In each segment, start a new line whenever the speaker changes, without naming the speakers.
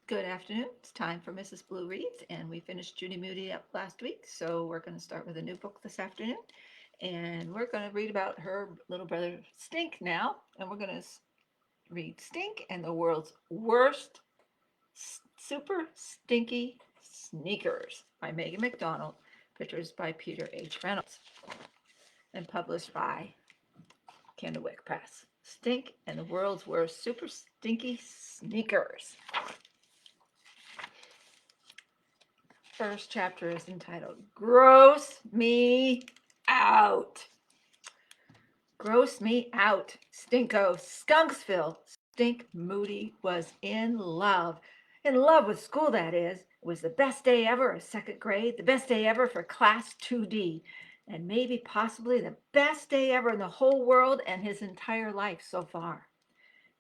Good afternoon. It's time for Mrs. Blue Reads, and we finished Judy Moody up last week, so we're going to start with a new book this afternoon. And we're going to read about her little brother Stink now, and we're going to read Stink and the World's Worst Super Stinky Sneakers by Megan McDonald, pictures by Peter H. Reynolds, and published by Candlewick Press. Stink and the World's Worst Super Stinky Sneakers. First chapter is entitled Gross Me Out. Gross me out. Stinko Skunksville. Stink Moody was in love. In love with school, that is. It was the best day ever of second grade, the best day ever for class 2D, and maybe possibly the best day ever in the whole world and his entire life so far.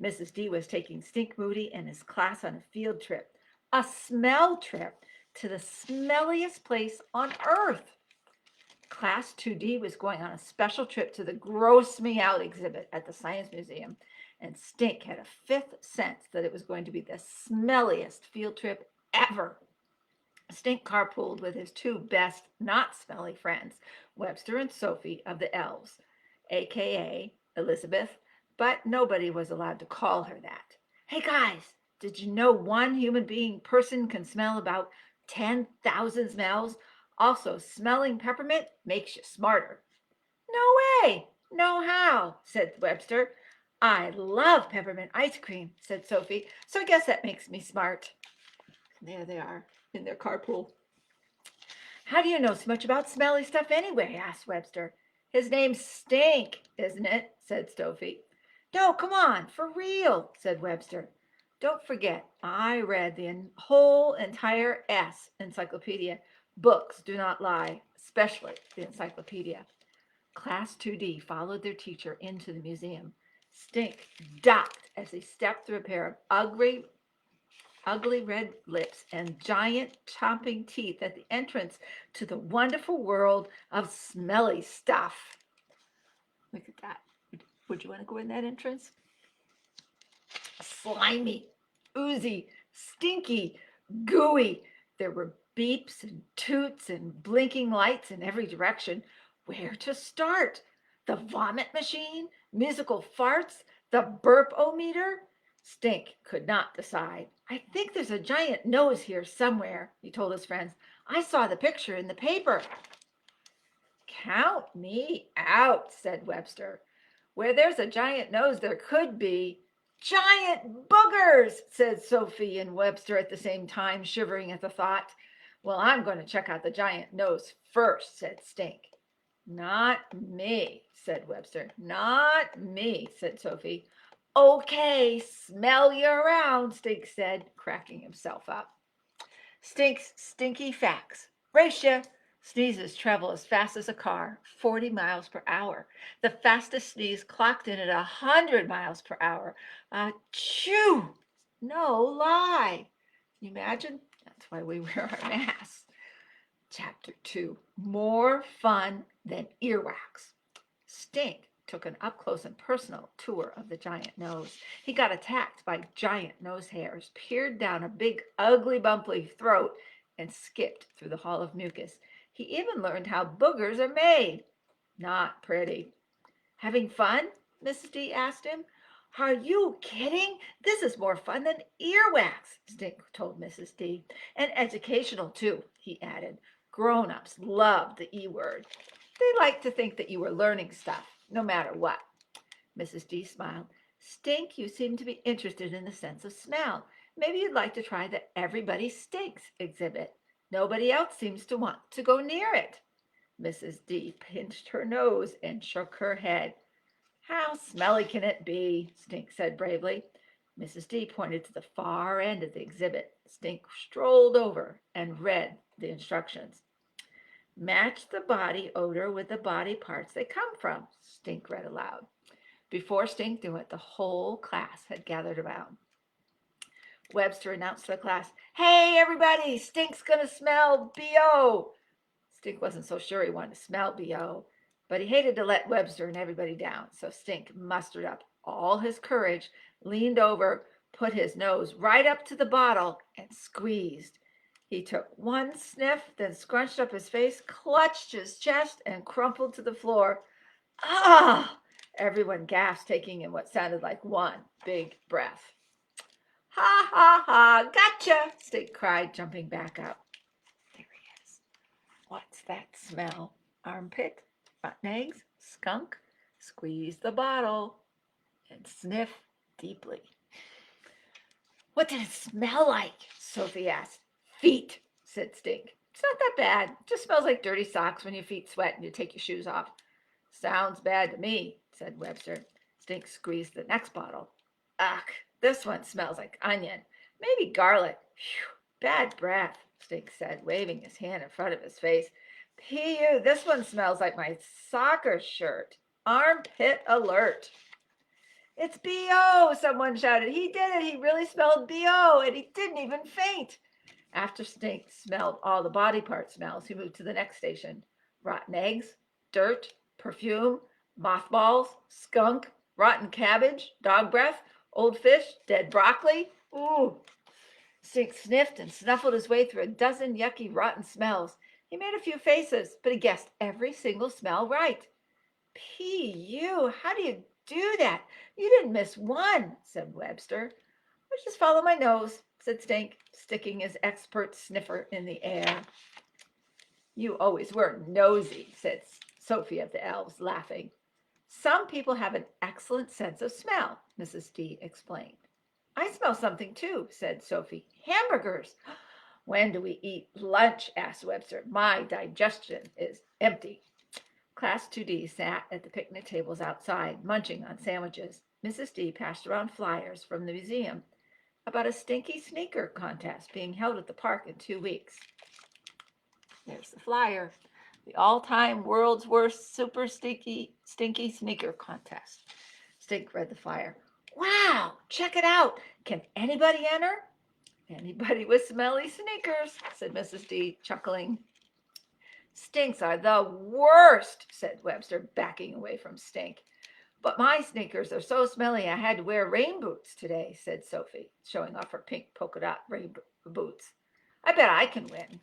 Mrs. D was taking Stink Moody and his class on a field trip, a smell trip to the smelliest place on earth. Class 2D was going on a special trip to the Gross Me Out exhibit at the Science Museum, and Stink had a fifth sense that it was going to be the smelliest field trip ever. Stink carpooled with his two best not smelly friends, Webster and Sophie of the Elves, aka Elizabeth, but nobody was allowed to call her that. Hey guys, did you know one human being person can smell about 10,000 smells? Also, smelling peppermint makes you smarter. No way! No how, said Webster. I love peppermint ice cream, said Sophie, so I guess that makes me smart. There they are in their carpool. How do you know so much about smelly stuff anyway? Asked Webster. His name's Stink, isn't it? Said Sophie. No, come on, for real, said Webster. Don't forget, I read the whole entire S encyclopedia. Books do not lie, especially the encyclopedia. Class 2D followed their teacher into the museum. Stink ducked as he stepped through a pair of ugly red lips and giant chomping teeth at the entrance to the wonderful world of smelly stuff. Look at that. Would you want to go in that entrance? Slimy, oozy, stinky, gooey. There were beeps and toots and blinking lights in every direction. Where to start? The vomit machine? Musical farts? The burp-o-meter? Stink could not decide. I think there's a giant nose here somewhere, he told his friends. I saw the picture in the paper. Count me out, said Webster. Where there's a giant nose, there could be giant boogers, said Sophie and Webster at the same time, shivering at the thought. Well, I'm going to check out the giant nose first, said Stink. Not me, said Webster. Not me, said Sophie. Okay, smell you around, Stink said, cracking himself up. Stink's stinky facts. Racia. Sneezes travel as fast as a car, 40 miles per hour. The fastest sneeze clocked in at 100 miles per hour. Achoo! No lie. Can you imagine? That's why we wear our masks. Chapter 2. More fun than earwax. Stink took an up close and personal tour of the giant nose. He got attacked by giant nose hairs, peered down a big, ugly, bumpy throat, and skipped through the hall of mucus. He even learned how boogers are made. Not pretty. Having fun? Mrs. D asked him. Are you kidding? This is more fun than earwax, Stink told Mrs. D. And educational, too, he added. Grown-ups love the E word. They like to think that you were learning stuff, no matter what. Mrs. D smiled. Stink, you seem to be interested in the sense of smell. Maybe you'd like to try the Everybody Stinks exhibit. Nobody else seems to want to go near it. Mrs. D pinched her nose and shook her head. How smelly can it be? Stink said bravely. Mrs. D pointed to the far end of the exhibit. Stink strolled over and read the instructions. Match the body odor with the body parts they come from, Stink read aloud. Before Stink knew it, the whole class had gathered around. Webster announced to the class, Hey, everybody, Stink's going to smell B.O. Stink wasn't so sure he wanted to smell B.O., but he hated to let Webster and everybody down, so Stink mustered up all his courage, leaned over, put his nose right up to the bottle and squeezed. He took one sniff, then scrunched up his face, clutched his chest, and crumpled to the floor. Ah! Everyone gasped, taking in what sounded like one big breath. Ha ha ha, gotcha, Stink cried, jumping back up. There he is. What's that smell? Armpit? Rotten eggs? Skunk? Squeeze the bottle and sniff deeply. What did it smell like? Sophie asked. Feet, said Stink. It's not that bad. It just smells like dirty socks when your feet sweat and you take your shoes off. Sounds bad to me, said Webster. Stink squeezed the next bottle. Ugh, this one smells like onion. Maybe garlic. Phew, bad breath, Stink said, waving his hand in front of his face. P.U., this one smells like my soccer shirt. Armpit alert. It's B.O., someone shouted. He did it. He really smelled B.O., and he didn't even faint. After Stink smelled all the body part smells, he moved to the next station. Rotten eggs, dirt, perfume, mothballs, skunk, rotten cabbage, dog breath, old fish, dead broccoli. Ooh. Stink sniffed and snuffled his way through a dozen yucky, rotten smells. He made a few faces, but he guessed every single smell right. P.U., how do you do that? You didn't miss one, said Webster. I just follow my nose, said Stink, sticking his expert sniffer in the air. You always were nosy, said Sophie of the Elves, laughing. Some people have an excellent sense of smell, Mrs. D explained. I smell something too, said Sophie. Hamburgers. When do we eat lunch? Asked Webster. My digestion is empty. Class 2D sat at the picnic tables outside, munching on sandwiches. Mrs. D passed around flyers from the museum about a stinky sneaker contest being held at the park in 2 weeks. There's the flyer. The all-time world's worst super stinky sneaker contest. Stink read the flyer. Wow, check it out. Can anybody enter? Anybody with smelly sneakers, said Mrs. D, chuckling. Stinks are the worst, said Webster, backing away from Stink. But my sneakers are so smelly I had to wear rain boots today, said Sophie, showing off her pink polka dot rain boots. I bet I can win.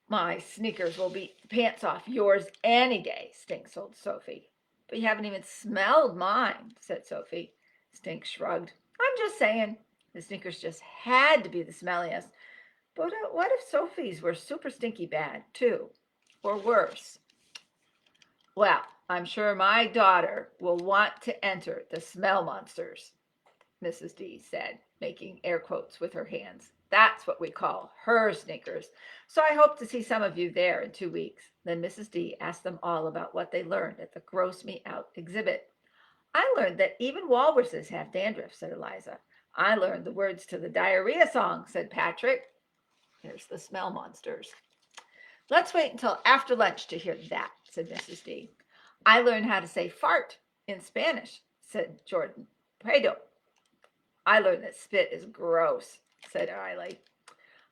My sneakers will beat the pants off yours any day, Stink told Sophie. But you haven't even smelled mine, said Sophie. Stink shrugged. I'm just saying. The sneakers just had to be the smelliest. But what if Sophie's were super stinky bad, too? Or worse? Well, I'm sure my daughter will want to enter the smell monsters, Mrs. D said, making air quotes with her hands. That's what we call her sneakers. So I hope to see some of you there in 2 weeks. Then Mrs. D asked them all about what they learned at the Gross Me Out exhibit. I learned that even walruses have dandruff, said Eliza. I learned the words to the diarrhea song, said Patrick. Here's the smell monsters. Let's wait until after lunch to hear that, said Mrs. D. I learned how to say fart in Spanish, said Jordan. Pedo. I learned that spit is gross, said Riley.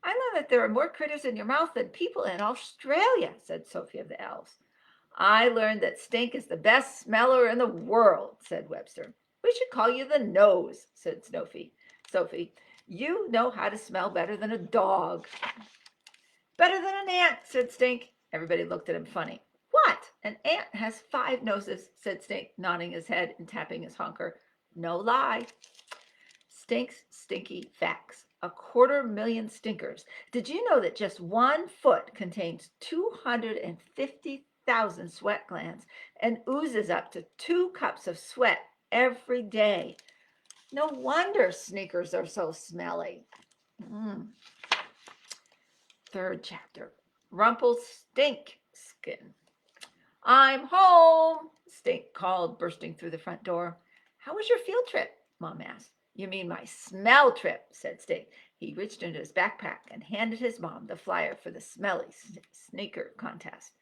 I learned that there are more critters in your mouth than people in Australia, said Sophie of the Elves. I learned that Stink is the best smeller in the world, said Webster. We should call you the Nose, said Sophie. You know how to smell better than a dog. Better than an ant, said Stink. Everybody looked at him funny. What? An ant has 5 noses, said Stink, nodding his head and tapping his honker. No lie. Stink's stinky facts. 250,000 stinkers. Did you know that just 1 foot contains 250,000 sweat glands and oozes up to 2 cups of sweat every day? No wonder sneakers are so smelly. 3rd chapter. Rumpelstiltskin. I'm home, Stink called, bursting through the front door. How was your field trip? Mom asked. You mean my smell trip, said Stink. He reached into his backpack and handed his mom the flyer for the smelly sneaker contest.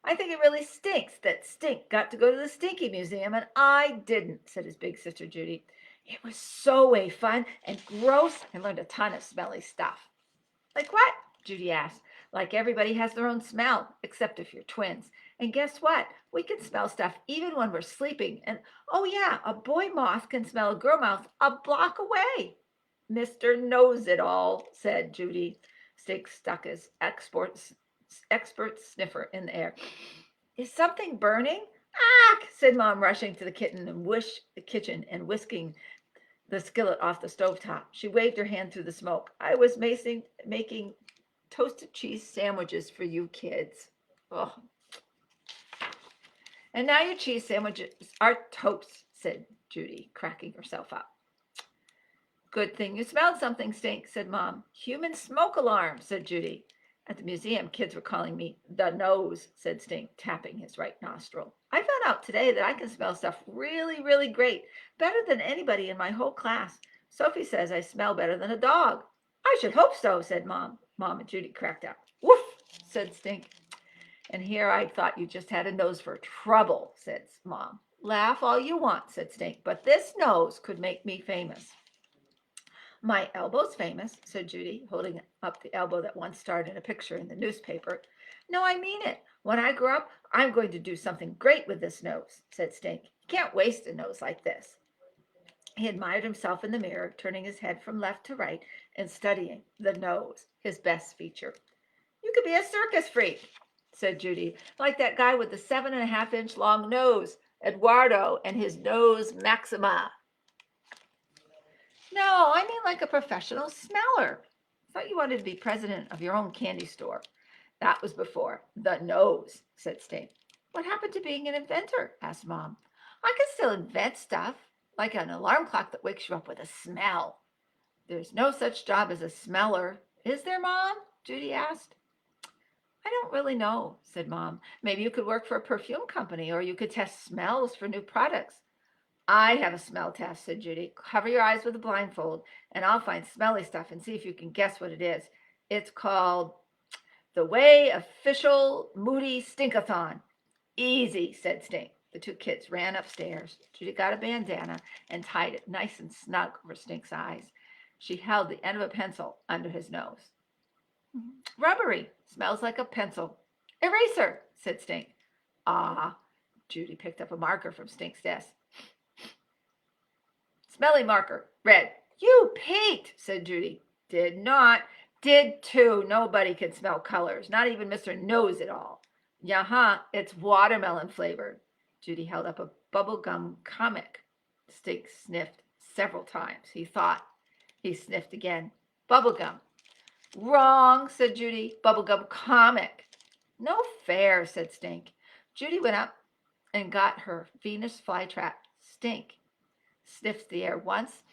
I think it really stinks that Stink got to go to the Stinky Museum and I didn't, said his big sister Judy. It was so way fun and gross and learned a ton of smelly stuff. Like what? Judy asked. Like everybody has their own smell, except if you're twins. And guess what? We can smell stuff even when we're sleeping. And oh, yeah, a boy moth can smell a girl moth a block away. Mr. Knows It All, said Judy. Stink stuck his expert sniffer in the air. Is something burning? Ah, said Mom, rushing to the kitchen and whisking the skillet off the stovetop. She waved her hand through the smoke. I was making toasted cheese sandwiches for you kids. Oh. And now your cheese sandwiches are toast, said Judy, cracking herself up. Good thing you smelled something, Stink, said Mom. Human smoke alarm, said Judy. At the museum, kids were calling me the nose, said Stink, tapping his right nostril. I found out today that I can smell stuff really, really great, better than anybody in my whole class. Sophie says I smell better than a dog. I should hope so, said Mom. Mom and Judy cracked up. Woof, said Stink. And here I thought you just had a nose for trouble, said Mom. Laugh all you want, said Stink, but this nose could make me famous. My elbow's famous, said Judy, holding up the elbow that once starred in a picture in the newspaper. No, I mean it. When I grow up, I'm going to do something great with this nose, said Stink. You can't waste a nose like this. He admired himself in the mirror, turning his head from left to right and studying the nose, his best feature. You could be a circus freak, said Judy, like that guy with the 7.5-inch long nose, Eduardo, and his nose maxima. No, I mean like a professional smeller. I thought you wanted to be president of your own candy store. That was before the nose, said Stink. What happened to being an inventor? Asked Mom. I can still invent stuff, like an alarm clock that wakes you up with a smell. There's no such job as a smeller, is there, Mom? Judy asked. I don't really know, said Mom. Maybe you could work for a perfume company, or you could test smells for new products. I have a smell test, said Judy. Cover your eyes with a blindfold, and I'll find smelly stuff and see if you can guess what it is. It's called the Way Official Moody Stinkathon. Easy, said Stink. The two kids ran upstairs. Judy got a bandana and tied it nice and snug over Stink's eyes. She held the end of a pencil under his nose. Rubbery, smells like a pencil. Eraser, said Stink. Ah, Judy picked up a marker from Stink's desk. Smelly marker, red. You peeked, said Judy. Did not. Did too. Nobody can smell colors, not even Mr. Knows It All. Yeah, it's watermelon flavored. Judy held up a bubblegum comic. Stink sniffed several times. He thought. He sniffed again. Bubblegum. Wrong, said Judy. Bubblegum comic. No fair, said Stink. Judy went up and got her Venus flytrap. Stink sniffed the air once,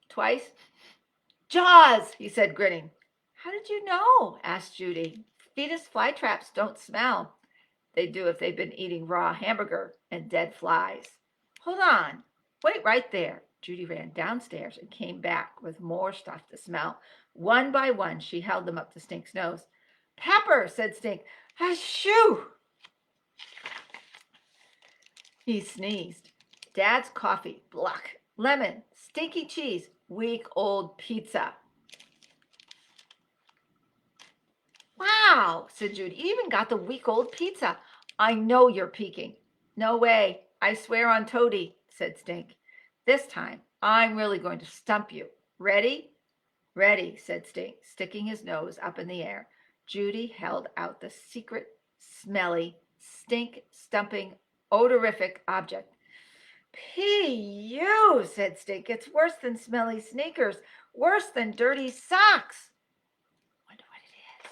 twice. Jaws, he said, grinning. How did you know? Asked Judy. Venus flytraps don't smell. They do if they've been eating raw hamburger and dead flies. Hold on. Wait right there. Judy ran downstairs and came back with more stuff to smell. One by one, she held them up to Stink's nose. Pepper, said Stink. Achoo! He sneezed. Dad's coffee, bluck. Lemon, stinky cheese, week old pizza. Wow, said Judy. You even got the week old pizza. I know you're peeking. No way. I swear on Toady, said Stink. This time, I'm really going to stump you. Ready? Ready, said Stink, sticking his nose up in the air. Judy held out the secret, smelly, stink-stumping, odorific object. P.U., said Stink. It's worse than smelly sneakers, worse than dirty socks. Wonder what it is.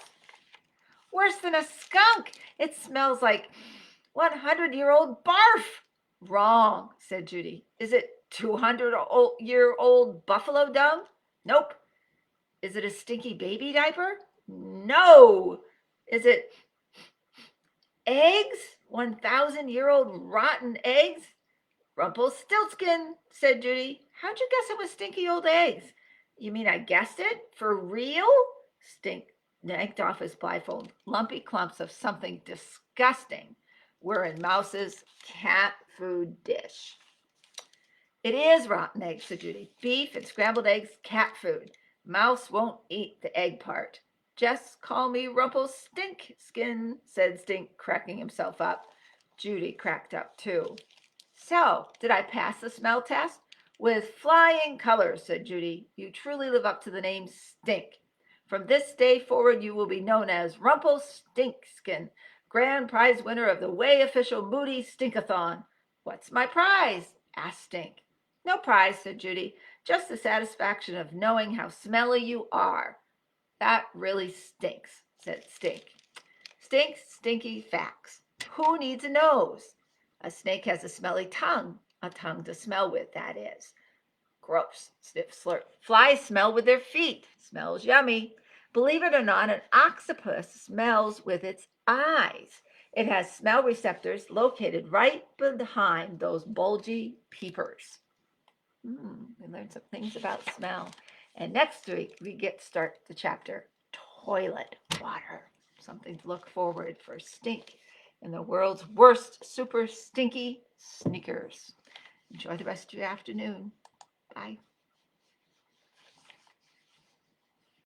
Worse than a skunk. It smells like 100-year-old barf. Wrong, said Judy. Is it 200-year-old buffalo dung? Nope. Is it a stinky baby diaper? No. Is it eggs? 1,000-year-old rotten eggs? Rumpelstiltskin, said Judy. How'd you guess it was stinky old eggs? You mean I guessed it? For real? Stink yanked off his blindfold. Lumpy clumps of something disgusting were in Mouse's cat food dish. It is rotten eggs, said Judy. Beef and scrambled eggs, cat food. Mouse won't eat the egg part. Just call me Rumpelstiltskin, said Stink, cracking himself up. Judy cracked up too. So, did I pass the smell test? With flying colors, said Judy. You truly live up to the name Stink. From this day forward, you will be known as Rumpelstiltskin, grand prize winner of the Way official Moody Stinkathon. What's my prize? Asked Stink. No prize, said Judy. Just the satisfaction of knowing how smelly you are. That really stinks, said Stink. Stink, stinky facts. Who needs a nose? A snake has a smelly tongue to smell with, that is. Gross, sniff, slurp. Flies smell with their feet. Smells yummy. Believe it or not, an octopus smells with its eyes. It has smell receptors located right behind those bulgy peepers. We learned some things about smell. And next week, we get to start the chapter Toilet Water. Something to look forward for Stink and the world's worst super stinky sneakers. Enjoy the rest of your afternoon. Bye.